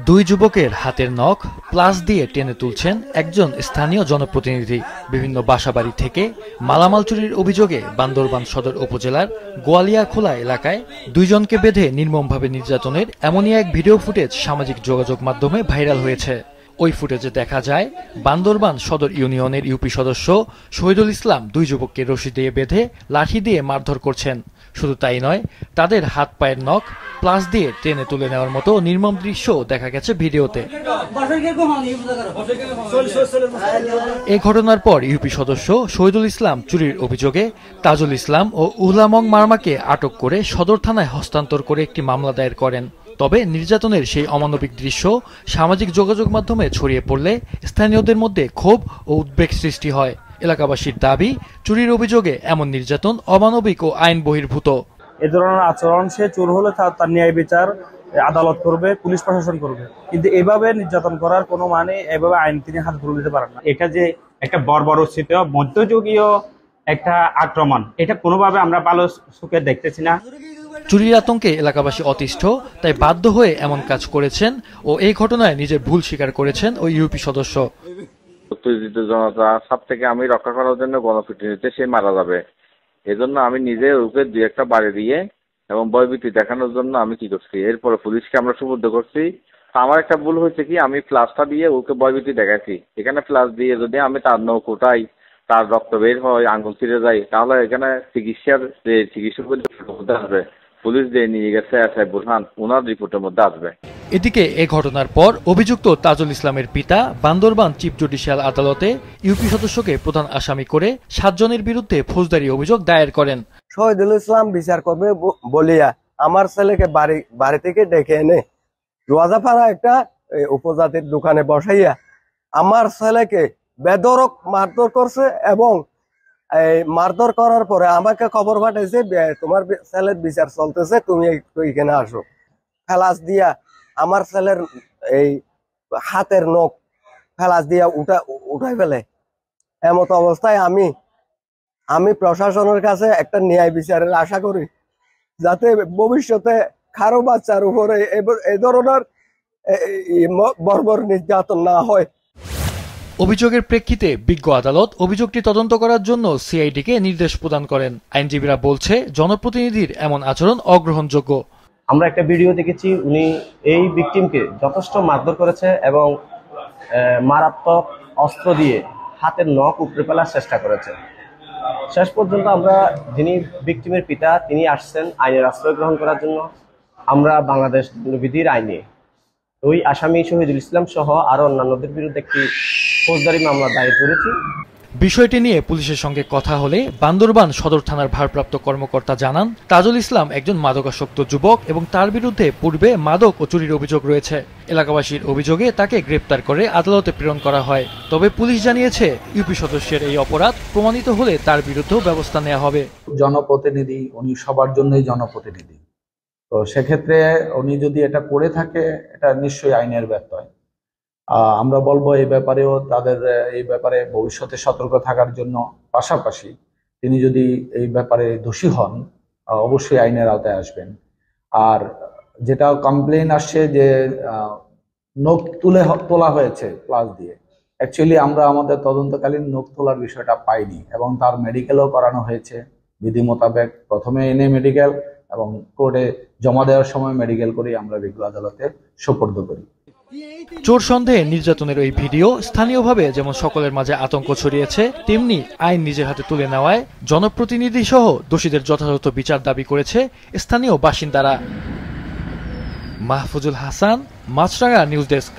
দুই যুবকের হাতের নখ প্লাস দিয়ে টেনে তুলছেন একজন স্থানীয় জনপ্রতিনিধি। বিভিন্ন বাসাবাড়ি থেকে মালামাল চুরির অভিযোগে বান্দরবান সদর উপজেলার গোয়ালিয়াখোলা এলাকায় দুইজনকে বেঁধে নির্মমভাবে নির্যাতনের এমনই এক ভিডিও ফুটেজ সামাজিক যোগাযোগ মাধ্যমে ভাইরাল হয়েছে। ওই ফুটেজে দেখা যায় বান্দরবান সদর ইউনিয়নের ইউপি সদস্য শহীদুল ইসলাম দুই যুবককে রশি দিয়ে বেঁধে লাঠি দিয়ে মারধর করছেন। শুধু তাই নয়, তাদের হাত পায়ের নখ প্লাস দিয়ে টেনে তুলে নেওয়ার মতো নির্মম দৃশ্য দেখা গেছে ভিডিওতে। এই ঘটনার পর ইউপি সদস্য শহীদুল ইসলাম চুরির অভিযোগে তাজুল ইসলাম ও উলামং মারমাকে আটক করে সদর থানায় হস্তান্তর করে একটি মামলা দায়ের করেন। তবে নির্যাতনের সেই অমানবিক দৃশ্য সামাজিক যোগাযোগ মাধ্যমে ছড়িয়ে পড়লে স্থানীয়দের মধ্যে ক্ষোভ ও উদ্বেগ সৃষ্টি হয়। এলাকাবাসীর দাবি, চুরির অভিযোগে এমন নির্যাতন অমানবিক ও আইন বহির্ভূত। এ ধরনের আচরণ সে চোর হলে তার ন্যায় বিচার আদালত করবে, পুলিশ প্রশাসন করবে, কিন্তু এভাবে নির্যাতন করার কোনো মানে, এভাবে আইন তিনি হাতে তুলে নিতে পারেন না। এটা যে একটা বর্বরোচিত মধ্যযুগীয় একটা আক্রমণ, এটা কোনোভাবে আমরা ভালো চোখে দেখতেছি না। চুরির আতঙ্কে এলাকাবাসী অতিষ্ঠ, তাই বাধ্য হয়ে এমন কাজ করেছেন ও এই ঘটনায় নিজের ভুল স্বীকার করেছেন ওই ইউপি সদস্য। উত্তেজিত জনতা সব থেকে আমি রক্ষা করার জন্য গণপিটুনিতে সে মারা যাবে, এজন্য আমি নিজে ওকে দুই একটা বাড়ি দিয়ে এবং ভয়ভীতি দেখানোর জন্য আমি কি করছি, এরপরে পুলিশকে আমরা সুবদ্ধ করছি। আমার একটা ভুল হয়েছে কি, আমি প্লাসটা দিয়ে ওকে ভয়ভীতি দেখাইছি। এখানে প্লাস দিয়ে যদি আমি তার নখ উঠাই, তার রক্ত বের হয়, আঙুল ছিঁড়ে যায়, তাহলে এখানে চিকিৎসা মধ্যে আসবে, পুলিশ দিয়ে নিয়ে গেছে এসআই বুরহান, ওনার রিপোর্টের মধ্যে আসবে। এদিকে এ ঘটনার পর অভিযুক্ত তাজুল ইসলামের পিতা বান্দরবান চিফ জুডিশিয়াল আদালতে ইউপি সদস্যকে প্রধান আসামি করে 7 জনের বিরুদ্ধে ফৌজদারি অভিযোগ দায়ের করেন। শহীদুল ইসলাম বিচার করবে বলিয়া আমার ছেলেকে বাড়ি থেকে ডেকে এনে রোয়াজাপাড়া একটা উপজাতির দোকানে বসাইয়া আমার ছেলেকে বেধড়ক মারধর করছে এবং মারধর করার পরে আমাকে খবর পাঠাইছে, তোমার ছেলের বিচার চলতেছে, তুমি একটু এখানে আসো। ফেলাস দিয়া আমার ছেলের এই হাতের নখ ফেলাস দিয়া উঠাই ফেলে। এমত অবস্থায় আমি প্রশাসনের কাছে একটা ন্যায় বিচারের আশা করি, যাতে ভবিষ্যতে কারো বাচ্চার উপরে এই ধরনের বর্বর নির্যাতন না হয়। অভিযোগের প্রেক্ষিতে বিজ্ঞ আদালত অভিযোগটি তদন্ত করার জন্য সিআইডিকে নির্দেশ প্রদান করেন। আইনজীবীরা বলছে, জনপ্রতিনিধির এমন আচরণ অগ্রহণযোগ্য। আমরা একটা ভিডিও দেখেছি, উনি এই ভিকটিমকে যথেষ্ট মারধর করেছে এবং মারাত্মক অস্ত্র দিয়ে হাতের নখ উপড়ে ফেলার চেষ্টা করেছে। শেষ পর্যন্ত আমরা, যিনি ভিকটিমের পিতা, তিনি আসছেন আইনের আশ্রয় গ্রহণ করার জন্য। আমরা বাংলাদেশ দণ্ডবিধির আইনে ওই আসামি শহীদুল ইসলাম সহ আরো অন্যান্যদের বিরুদ্ধে একটি ফৌজদারি মামলা দায়ের করেছি। বিষয়টি নিয়ে পুলিশের সঙ্গে কথা হলে বান্দরবান সদর থানার ভারপ্রাপ্ত কর্মকর্তা জানান, তাজুল ইসলাম একজন মাদকাসক্ত যুবক এবং তার বিরুদ্ধে পূর্বে মাদক ও চুরির অভিযোগ রয়েছে। এলাকাবাসীর অভিযোগে তাকে গ্রেপ্তার করে আদালতে প্রেরণ করা হয়। তবে পুলিশ জানিয়েছে, ইউপি সদস্যের এই অপরাধ প্রমাণিত হলে তার বিরুদ্ধেও ব্যবস্থা নেওয়া হবে। জনপ্রতিনিধি, উনি সবার জন্যই জনপ্রতিনিধি, তো সেক্ষেত্রে উনি যদি এটা করে থাকে, এটা নিশ্চয়ই আইনের ব্যত্যয়। আমরা বলবো এই ব্যাপারেও তাদের এই ব্যাপারে ভবিষ্যতে সতর্ক থাকার জন্য, পাশাপাশি তিনি যদি এই ব্যাপারে দোষী হন অবশ্যই আইনের আওতায় আসবেন। আর যেটা কমপ্লেইন আসছে যে নখ তোলা হয়েছে প্লাস দিয়ে, অ্যাকচুয়ালি আমরা আমাদের তদন্তকালীন নখ তোলার বিষয়টা পাইনি এবং তার মেডিকেলও করানো হয়েছে বিধি মোতাবেক। প্রথমে এনে মেডিকেল এবং কোর্টে জমা দেওয়ার সময় মেডিকেল করে আমরা বিজ্ঞ আদালতে সোপর্দ করি। চোর সন্দেহে নির্যাতনের ওই ভিডিও স্থানীয়ভাবে যেমন সকলের মাঝে আতঙ্ক ছড়িয়েছে, তেমনি আইন নিজের হাতে তুলে নেওয়ায় জনপ্রতিনিধি সহ দোষীদের যথাযথ বিচার দাবি করেছে স্থানীয় বাসিন্দারা। মাহফুজুল হাসান, মাছরাঙা নিউজ ডেস্ক।